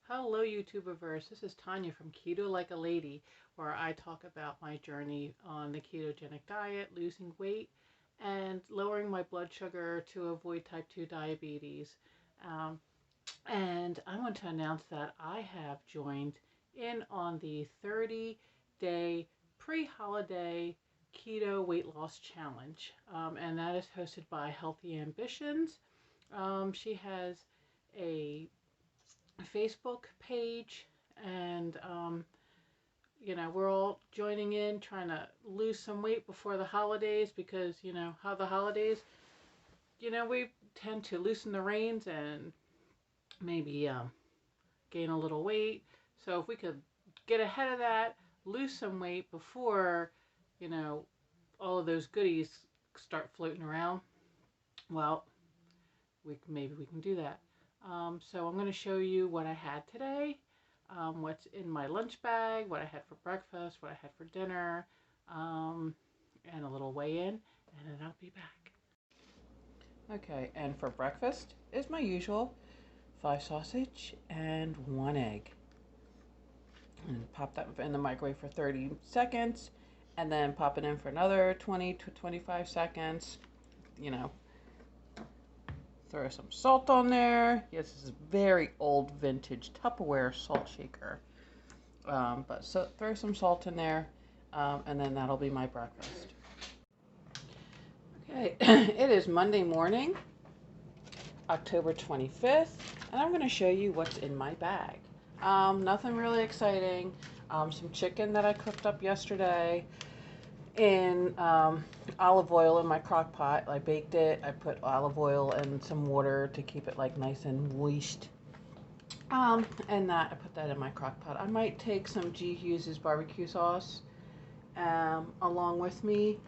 Hello, YouTuberverse. This is Tanya from Keto Like a Lady, where I talk about my journey on the ketogenic diet, losing weight, and lowering my blood sugar to avoid type 2 diabetes. Um, and I want to announce that I have joined in on the 30-day pre-holiday keto weight loss challenge, and that is hosted by Healthy Ambitions. She has a Facebook page, and we're all joining in, trying to lose some weight before the holidays because how the holidays, we tend to loosen the reins and maybe gain a little weight. So if we could get ahead of that, lose some weight before you know all of those goodies start floating around, well, maybe we can do that. So I'm going to show you what I had today, what's in my lunch bag, what I had for breakfast, what I had for dinner, and a little weigh-in, and then I'll be back. Okay, and for breakfast is my usual 5 sausage and 1 egg. And pop that in the microwave for 30 seconds, and then pop it in for another 20 to 25 seconds. Throw some salt on there. Yes, this is very old vintage Tupperware salt shaker. So throw some salt in there, and then that'll be my breakfast. Okay, it is Monday morning, October 25th, and I'm going to show you what's in my bag. Nothing really exciting. Some chicken that I cooked up yesterday in olive oil in my crock pot. I baked it. I put olive oil and some water to keep it like nice and moist. And I put that in my crock pot. I might take some G. Hughes's barbecue sauce along with me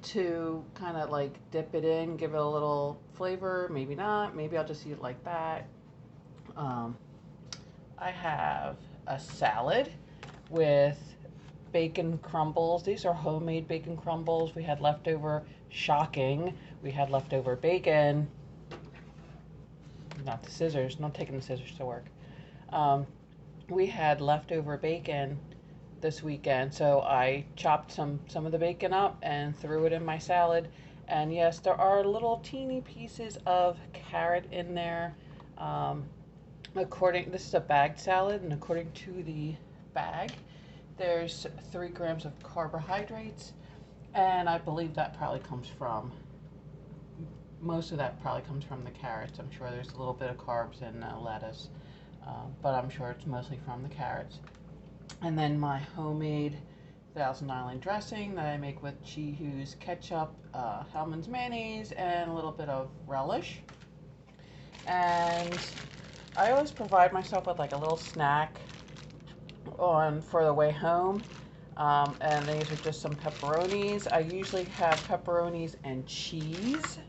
to kind of like dip it in, give it a little flavor. Maybe not. Maybe I'll just eat it like that. I have a salad with bacon crumbles. These are homemade bacon crumbles. We had leftover, shocking, we had leftover bacon. Not the scissors, not taking the scissors to work. We had leftover bacon this weekend, so I chopped some of the bacon up and threw it in my salad. And yes, there are little teeny pieces of carrot in there. This is a bagged salad, and according to the bag, there's 3 grams of carbohydrates, and I believe that probably comes from, most of that probably comes from the carrots. I'm sure there's a little bit of carbs in lettuce, but I'm sure it's mostly from the carrots. And then my homemade Thousand Island dressing that I make with G. Hughes ketchup, Hellmann's mayonnaise, and a little bit of relish. And I always provide myself with like a little snack for the way home. And these are just some pepperonis. I usually have pepperonis and cheese,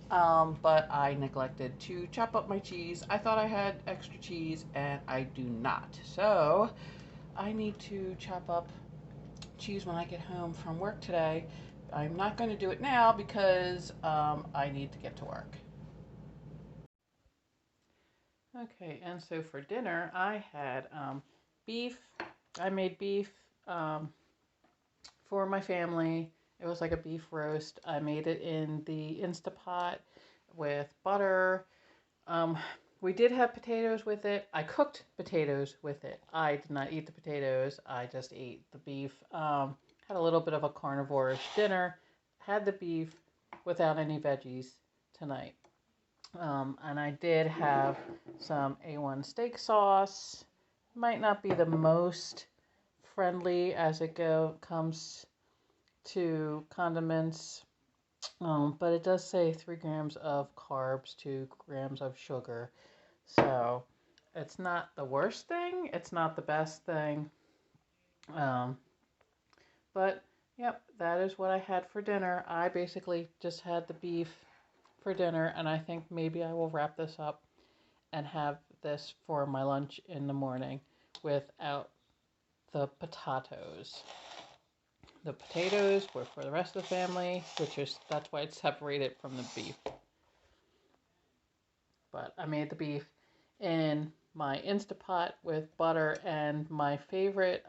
but I neglected to chop up my cheese. I thought I had extra cheese, and I do not. So I need to chop up cheese when I get home from work today. I'm not going to do it now because I need to get to work. Okay, and so for dinner, I had beef. I made beef for my family. It was like a beef roast. I made it in the Instapot with butter. We did have potatoes with it. I cooked potatoes with it. I did not eat the potatoes. I just ate the beef. Had a little bit of a carnivore dinner. Had the beef without any veggies tonight. And I did have some A1 steak sauce. Might not be the most friendly as it comes to condiments, but it does say 3 grams of carbs, 2 grams of sugar. So it's not the worst thing. It's not the best thing. But yep, that is what I had for dinner. I basically just had the beef for dinner, and I think maybe I will wrap this up and have this for my lunch in the morning without the potatoes. The potatoes were for the rest of the family, that's why it's separated from the beef. But I made the beef in my Instapot with butter, and my favorite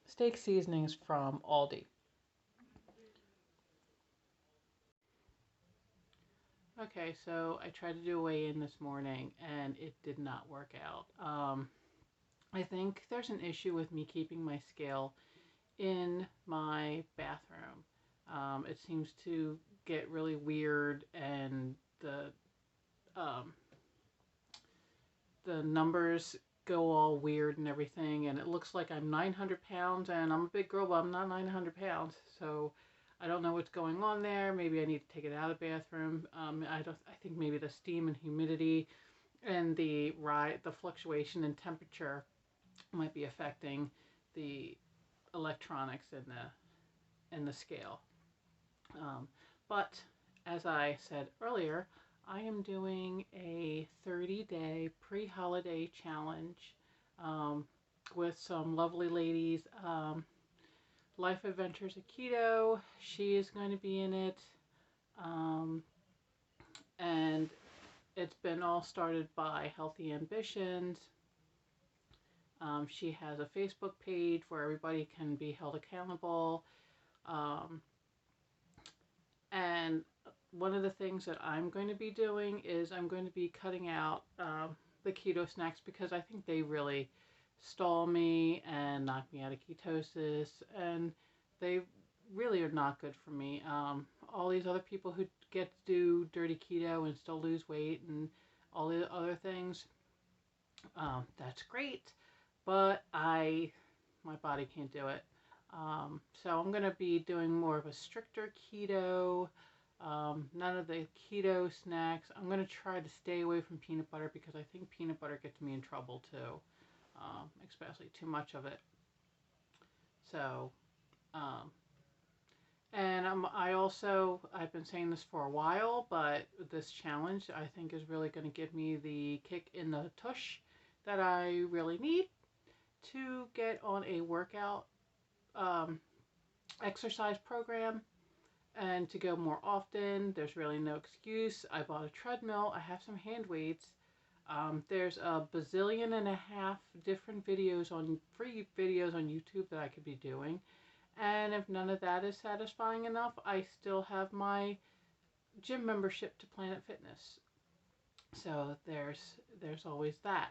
steak seasonings from Aldi. Okay, so I tried to do a weigh-in this morning and it did not work out. I think there's an issue with me keeping my scale in my bathroom. It seems to get really weird, and um, the numbers go all weird and everything, and it looks like I'm 900 pounds, and I'm a big girl, but I'm not 900 pounds, so I don't know what's going on there. Maybe I need to take it out of the bathroom. I think maybe the steam and humidity and the fluctuation in temperature might be affecting the electronics in the scale. Um, but as I said earlier, I am doing a 30-day pre-holiday challenge um, with some lovely ladies. Life Adventures of Keto, she is going to be in it. Um, and it's been all started by Healthy Ambitions. She has a Facebook page where everybody can be held accountable. Um, and one of the things that I'm going to be doing is I'm going to be cutting out the keto snacks, because I think they really stall me and knock me out of ketosis, and they really are not good for me. All these other people who get to do dirty keto and still lose weight and all the other things, that's great, but my body can't do it. So I'm going to be doing more of a stricter keto, none of the keto snacks. I'm going to try to stay away from peanut butter, because I think peanut butter gets me in trouble too, especially too much of it. So, um, and I've been saying this for a while, but this challenge I think is really going to give me the kick in the tush that I really need to get on a workout um, exercise program and to go more often. There's really no excuse. I bought a treadmill. I have some hand weights. There's a bazillion and a half different free videos on YouTube that I could be doing. And if none of that is satisfying enough, I still have my gym membership to Planet Fitness. So there's always that.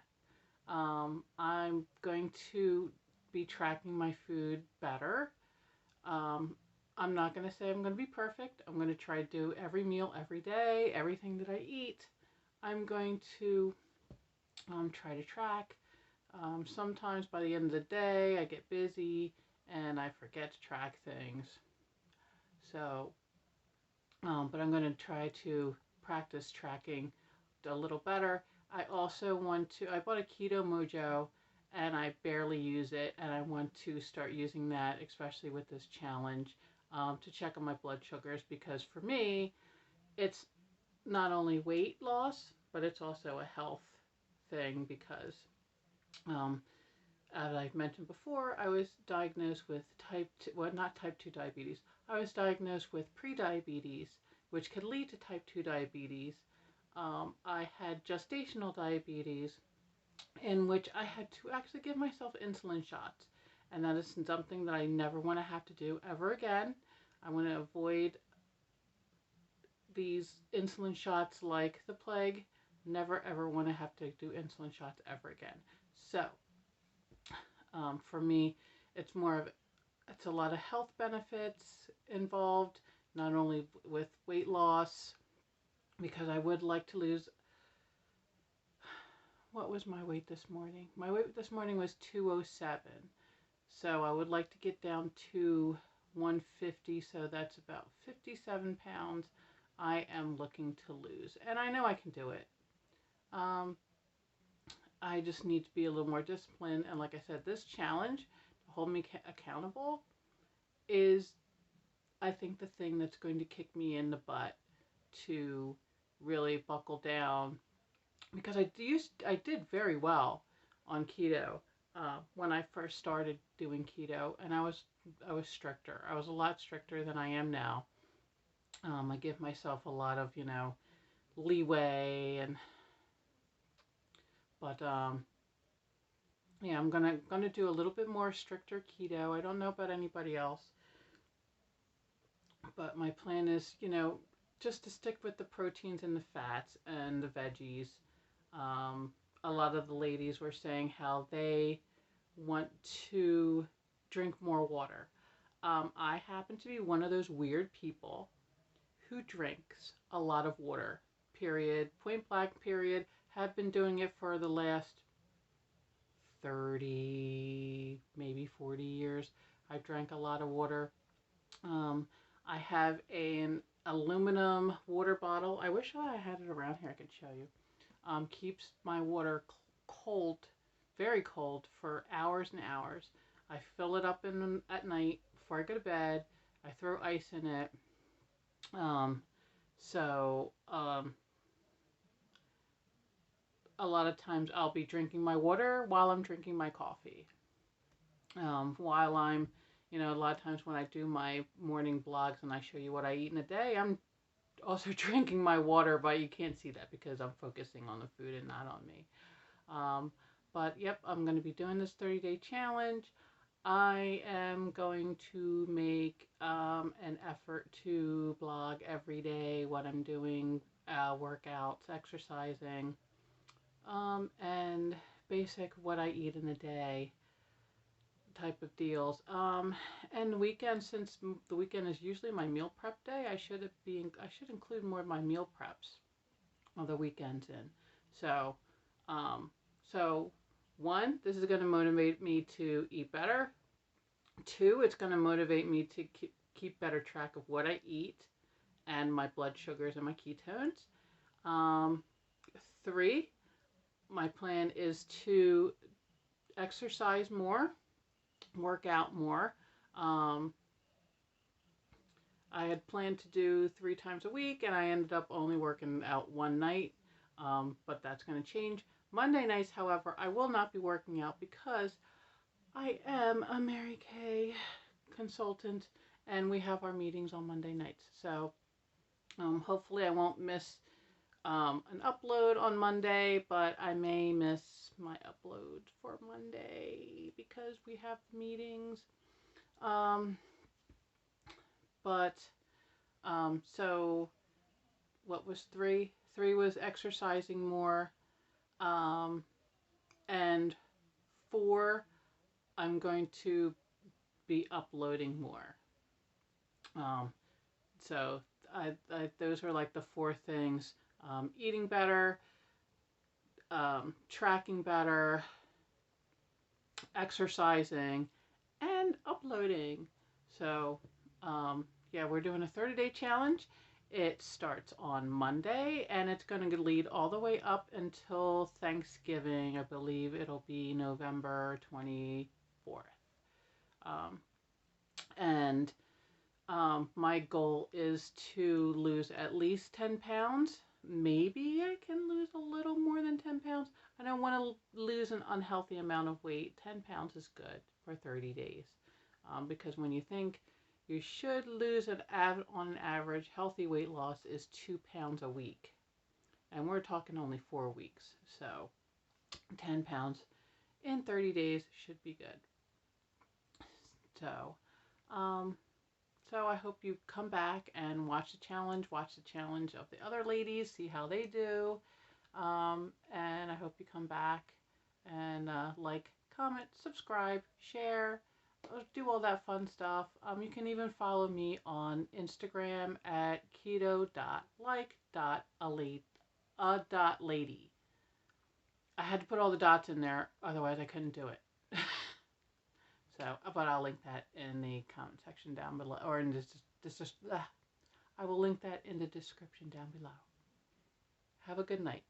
I'm going to be tracking my food better. Um, I'm not going to say I'm going to be perfect. I'm going to try to do every meal every day, everything that I eat. I'm going to try to track. Sometimes by the end of the day, I get busy and I forget to track things. So, but I'm going to try to practice tracking a little better. I bought a Keto Mojo and I barely use it, and I want to start using that, especially with this challenge, to check on my blood sugars, because for me, it's not only weight loss, but it's also a health thing, because as I've mentioned before, I was diagnosed with not type 2 diabetes. I was diagnosed with prediabetes, which could lead to type 2 diabetes. I had gestational diabetes, in which I had to actually give myself insulin shots. And that is something that I never want to have to do ever again. I want to avoid these insulin shots like the plague. Never ever want to have to do insulin shots ever again. So, for me, it's a lot of health benefits involved, not only with weight loss, because I would like to lose. What was my weight this morning? My weight this morning was 207. So I would like to get down to 150, so that's about 57 pounds I am looking to lose. And I know I can do it. I just need to be a little more disciplined. And like I said, this challenge to hold me accountable is, I think, the thing that's going to kick me in the butt to really buckle down, because I did very well on keto when I first started doing keto, and I was stricter. I was a lot stricter than I am now. I give myself a lot of leeway, but yeah, I'm gonna do a little bit more stricter keto. I don't know about anybody else, but my plan is, just to stick with the proteins and the fats and the veggies. Um, a lot of the ladies were saying how they want to drink more water. I happen to be one of those weird people who drinks a lot of water. Period. Point blank. Period. Have been doing it for the last 30, maybe 40 years. I've drank a lot of water. Um, I have an aluminum water bottle. I wish I had it around here. I could show you. Keeps my water cold, very cold, for hours and hours. I fill it up at night before I go to bed. I throw ice in it. Um, so a lot of times I'll be drinking my water while I'm drinking my coffee. While I'm, a lot of times when I do my morning blogs and I show you what I eat in a day, I'm also drinking my water, but you can't see that because I'm focusing on the food and not on me. But yep, I'm going to be doing this 30-day challenge. I am going to make an effort to blog every day what I'm doing, workouts, exercising, and basic what I eat in a day type of deals. And the weekend, since the weekend is usually my meal prep day, I should include more of my meal preps on the weekends in. So, um, so one, this is going to motivate me to eat better. Two, it's going to motivate me to keep better track of what I eat and my blood sugars and my ketones. Three, my plan is to exercise more, work out more. I had planned to do 3 times a week, and I ended up only working out one night, but that's going to change. Monday nights, however, I will not be working out because I am a Mary Kay consultant, and we have our meetings on Monday nights. So hopefully I won't miss an upload on Monday, but I may miss my upload for Monday because we have meetings. So what was 3? 3 was exercising more. And 4, I'm going to be uploading more. So those are like the 4 things. Eating better, tracking better, exercising, and uploading. So yeah, we're doing a 30-day challenge. It starts on Monday, and it's going to lead all the way up until Thanksgiving. I believe it'll be November 24th. And my goal is to lose at least 10 pounds. Maybe I can lose a little more than 10 pounds. I don't want to lose an unhealthy amount of weight. 10 pounds is good for 30 days. Because when you think you should lose on an average, healthy weight loss is 2 pounds a week. And we're talking only 4 weeks. So 10 pounds in 30 days should be good. So I hope you come back and watch the challenge of the other ladies, see how they do. And I hope you come back and like, comment, subscribe, share, do all that fun stuff. You can even follow me on Instagram at keto.like.lady. I had to put all the dots in there, otherwise I couldn't do it. So, but I'll link that in the comment section down below, or in I will link that in the description down below. Have a good night.